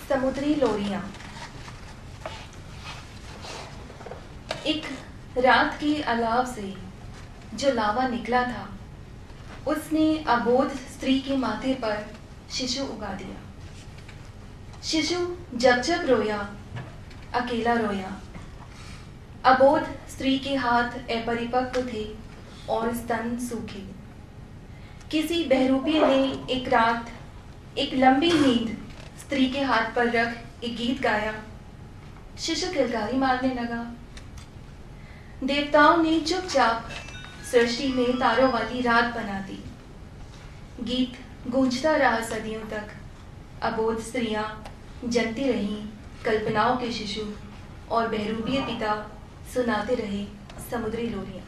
समुद्री लोरियां। एक रात के अलाव से जो लावा निकला था, उसने अबोध स्त्री के माथे पर शिशु उगा दिया। शिशु जब जब रोया, अकेला रोया। अबोध स्त्री के हाथ अपरिपक्व थे और स्तन सूखे। किसी बहरूपी ने एक रात एक लंबी नींद स्त्री के हाथ पर रख एक गीत गाया। शिशु किलकारी मारने लगा। देवताओं ने चुपचाप सृष्टि में तारों वाली रात बना दी। गीत गूंजता रहा सदियों तक। अबोध स्त्रियां जनती रहीं कल्पनाओं के शिशु, और बहरूपीय पिता सुनाते रहे समुद्री लोरियां।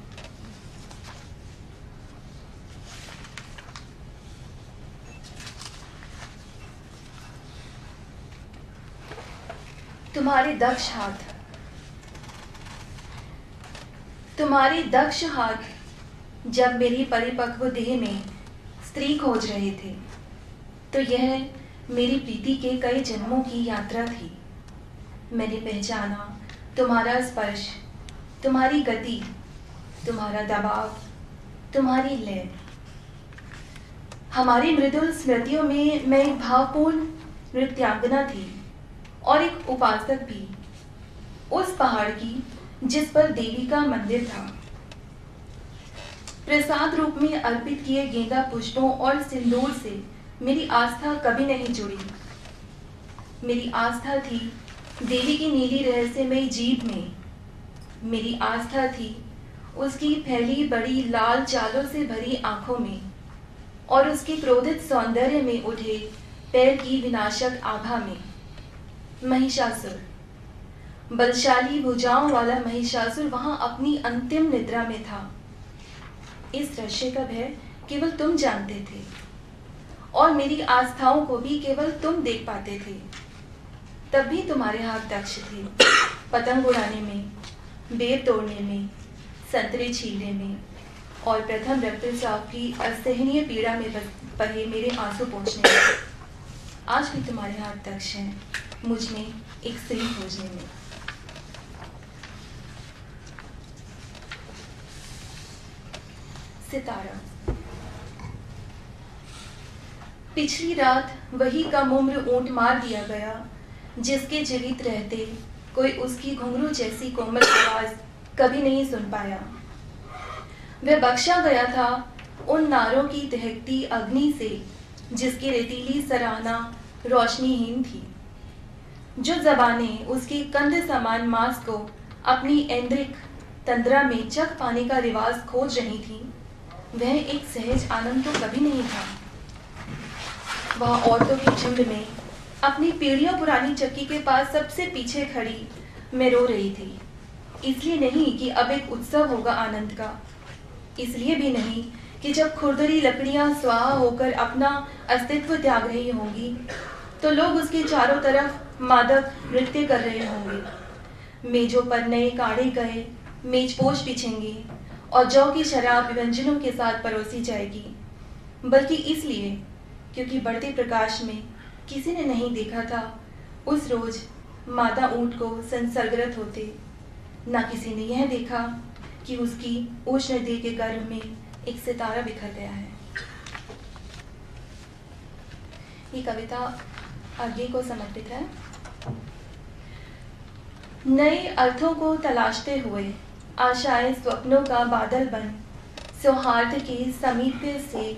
तुम्हारे दक्ष हाथ, तुम्हारे दक्ष हाथ जब मेरी परिपक्व देह में स्त्री खोज रहे थे, तो यह मेरी प्रीति के कई जन्मों की यात्रा थी। मैंने पहचाना तुम्हारा स्पर्श, तुम्हारी गति, तुम्हारा दबाव, तुम्हारी लय। हमारी मृदुल स्मृतियों में मैं एक भावपूर्ण नृत्यांगना थी और एक उपासक भी, उस पहाड़ की जिस पर देवी का मंदिर था। प्रसाद रूप में अर्पित किए गेंदा पुष्पों और सिंदूर से मेरी आस्था कभी नहीं जुड़ी। मेरी आस्था थी देवी की नीली रहस्यमयी जीभ में। मेरी आस्था थी उसकी फैली बड़ी लाल चालों से भरी आंखों में, और उसके क्रोधित सौंदर्य में उठे पैर की विनाशक आभा में। महिषासुर, बलशाली भुजाओं वाला महिषासुर वहां अपनी अंतिम निद्रा में था। इस दृश्य का भय केवल तुम जानते थे, और मेरी आस्थाओं को भी केवल तुम देख पाते थे। तब भी तुम्हारे हाथ दक्ष थे, पतंग उड़ाने में, बेर तोड़ने में, संतरे छीलने में, और प्रथम रक्तस्राव की असहनीय पीड़ा में बहे मेरे आंसू पोंछने में। आज भी तुम्हारे हाथ दक्ष हैं मुझ में एक स्त्री खोजने में। सितारा। पिछली रात वही कम उम्र ऊंट मार दिया गया, जिसके जीवित रहते कोई उसकी घुंघरू जैसी कोमल आवाज कभी नहीं सुन पाया। वह बख्शा गया था उन नारों की दहकती अग्नि से, जिसकी रेतीली सराहना रोशनीहीन थी। जो जबानें उसके कंध समान मांस को अपनी ऐन्द्रिक तंद्रा में चख पाने का रिवाज खोज रही थी, वह एक सहज आनंद तो कभी नहीं था। वह औरतों के झुंड में अपनी पीढ़ियों पुरानी चक्की के पास सबसे पीछे खड़ी मैं रो रही थी। इसलिए नहीं कि अब एक उत्सव होगा आनंद का, इसलिए भी नहीं कि जब खुरदरी लकड़ियां स्वाहा होकर अपना अस्तित्व त्याग रही होंगी, तो लोग उसके चारों तरफ मादक नृत्य कर रहे होंगे। मेजों पर नए काढ़े गए मेजपोश बिछेंगे और जौ की शराब व्यंजनों के साथ परोसी जाएगी, बल्कि इसलिए क्योंकि बढ़ते प्रकाश में किसी ने नहीं देखा था उस रोज मादा ऊंट को संसर्गरत होते। ना किसी ने यह देखा कि उसकी उष्ण देह के गर्भ में एक सितारा बिखर गया है। ये कविता आगे को समर्पित है। नए अर्थों को तलाशते हुए आशाएं स्वप्नों का बादल बन सौहार्द के समीप्य से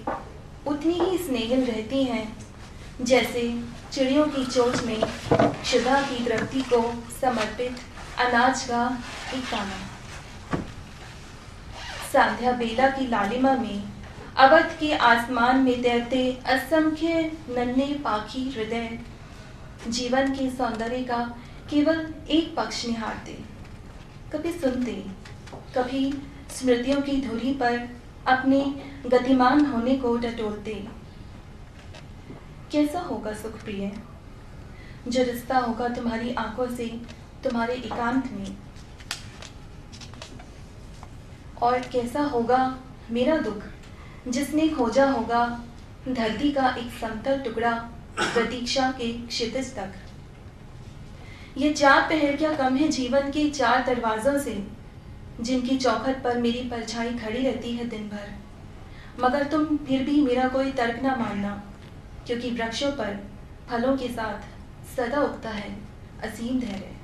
उतनी ही स्नेहिल रहती हैं, जैसे चिड़ियों की चोंच में क्षुधा की तृप्ति को समर्पित अनाज का एक दाना। संध्या बेला की लालिमा में अवध के आसमान में तैरते असंख्य नन्हे पाखी हृदय जीवन के सौंदर्य का केवल एक पक्ष निहारते, कभी सुनते, कभी स्मृतियों की धुरी पर अपने गतिमान होने को टटोलते। कैसा होगा सुख प्रिय जो रिश्ता होगा तुम्हारी आंखों से तुम्हारे एकांत में, और कैसा होगा मेरा दुख जिसने खोजा होगा धरती का एक समतल टुकड़ा प्रतीक्षा के क्षितिज तक। ये 4 पहर क्या कम है जीवन के 4 दरवाजों से, जिनकी चौखट पर मेरी परछाई खड़ी रहती है दिन भर। मगर तुम फिर भी मेरा कोई तर्क ना मानना, क्योंकि वृक्षों पर फलों के साथ सदा उगता है असीम धैर्य।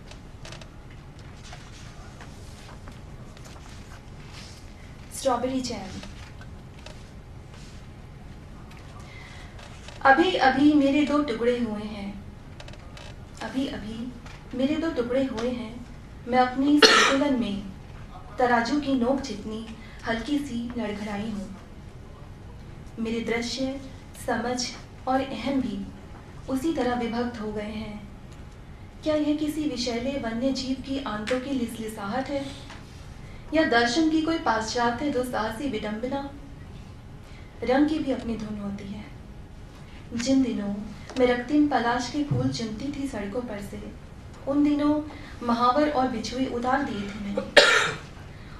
Strawberry jam. अभी अभी मेरे 2 टुकड़े हुए हैं, अभी अभी मेरे 2 टुकड़े हुए हैं। मैं अपनी संतुलन में तराजू की नोक जितनी हल्की सी लड़खड़ाई हूँ। मेरे दृश्य, समझ और अहम भी उसी तरह विभक्त हो गए हैं। क्या यह किसी विषैले वन्य जीव की आंतों की लिसलिसाहट है, या दर्शन की कोई पाश्चात्य दुस्साहसी विडंबना? रंग की भी अपनी धुन होती है। जिन दिनों मैं रक्तिम पलाश के फूल चुनती थी सड़कों पर से, उन दिनों महावर और बिछुए उतार दिए थे मैंने।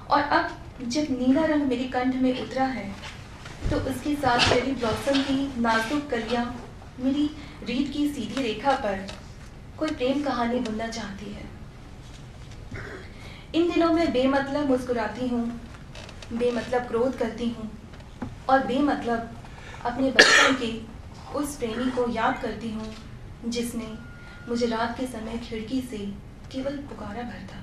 और अब जब नीला रंग मेरी कंठ में उतरा है, तो उसके साथ चेरी ब्लॉसम की नाजुक कलियां मेरी रीढ़ की सीधी रेखा पर कोई प्रेम कहानी बुनना चाहती है। इन दिनों मैं बेमतलब मुस्कुराती हूँ, बेमतलब क्रोध करती हूँ और बेमतलब अपने बचपन के उस प्रेमी को याद करती हूँ, जिसने मुझे रात के समय खिड़की से केवल पुकारा भर था।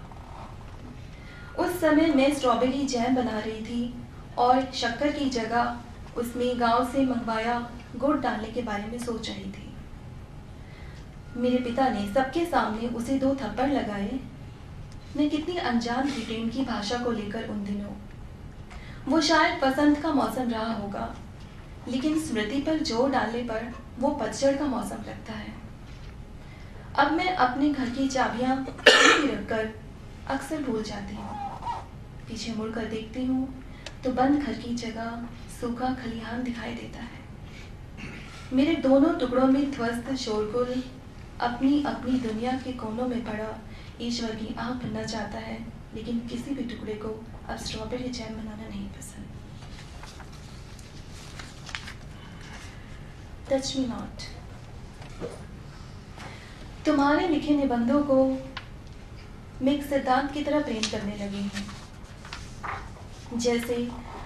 उस समय मैं स्ट्रॉबेरी जैम बना रही थी और शक्कर की जगह उसमें गांव से मंगवाया गुड़ डालने के बारे में सोच रही थी। मेरे पिता ने सबके सामने उसे 2 थप्पड़ लगाए। मैं कितनी अनजान थी प्रेम की भाषा को लेकर उन दिनों। वो शायद वसंत का मौसम रहा होगा, लेकिन स्मृति पर जोर डालने पर वो पतझड़ का मौसम लगता है। अब मैं अपने घर की चाबियां रखकर अक्सर भूल जाती हूँ। पीछे मुड़कर देखती हूँ तो बंद घर की जगह सूखा खलिहान दिखाई देता है। मेरे दोनों टुकड़ों में ध्वस्त शोरगुल अपनी अपनी दुनिया के कोनों में पड़ा ईश्वर की आंख बनना चाहता है, लेकिन किसी भी टुकड़े को अब स्ट्रॉबेरी जैम बनाना नहीं पसंद। Touch me not. तुम्हारे लिखे निबंधों को मैं एक सिद्धांत की तरह प्रेम करने लगी हूँ, जैसे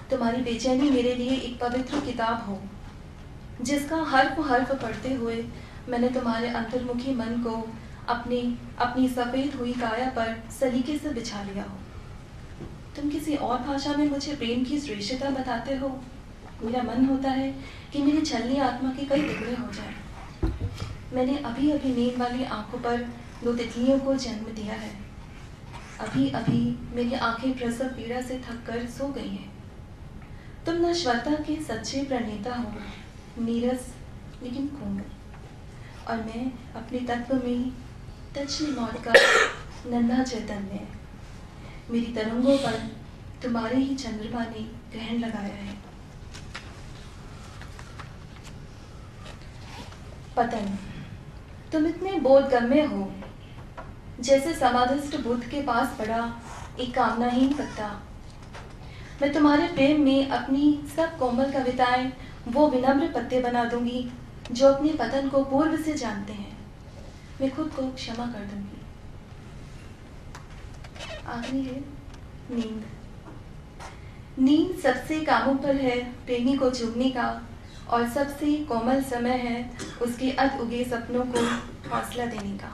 तुम्हारी बेचैनी मेरे लिए एक पवित्र किताब हो, जिसका हर्फ हर्फ पढ़ते हुए मैंने तुम्हारे अंतर्मुखी मन को अपनी सफ़ेद हुई काया पर सलीके से बिछा लिया हो। तुम किसी और भाषा में मुझे प्रेम की श्रेष्ठता बताते हो। मेरा मन होता है कि मेरी छलनी आत्मा के कई टुकड़े हो जाए। मैंने अभी अभी नींद वाली आंखों पर 2 तितलियों को जन्म दिया है। अभी अभी मेरी आंखें प्रसव पीड़ा से थक कर सो गई हैं। तुम नश्वरता के सच्चे प्रणेता हो, नीरस लेकिन कोमल, और मैं अपने तत्व में टच मी नॉट का नन्हा चैतन्य। मेरी तरंगों पर तुम्हारे ही चंद्रमा ने ग्रहण लगाया है। पतन। तुम इतने बोधगम्य हो, जैसे समाधिस्थ बुद्ध के पास पड़ा एक कामनाहीन पत्ता। मैं तुम्हारे प्रेम में अपनी सब कोमल कविताएं वो विनम्र पत्ते बना दूंगी जो अपने पतन को पूर्व से जानते हैं। मैं खुद को क्षमा कर दूंगी। आखिरी है नींद। नींद सबसे कामों पर है प्रेमी को चुभने का, और सबसे कोमल समय है उसके अध उगे सपनों को हौसला देने का।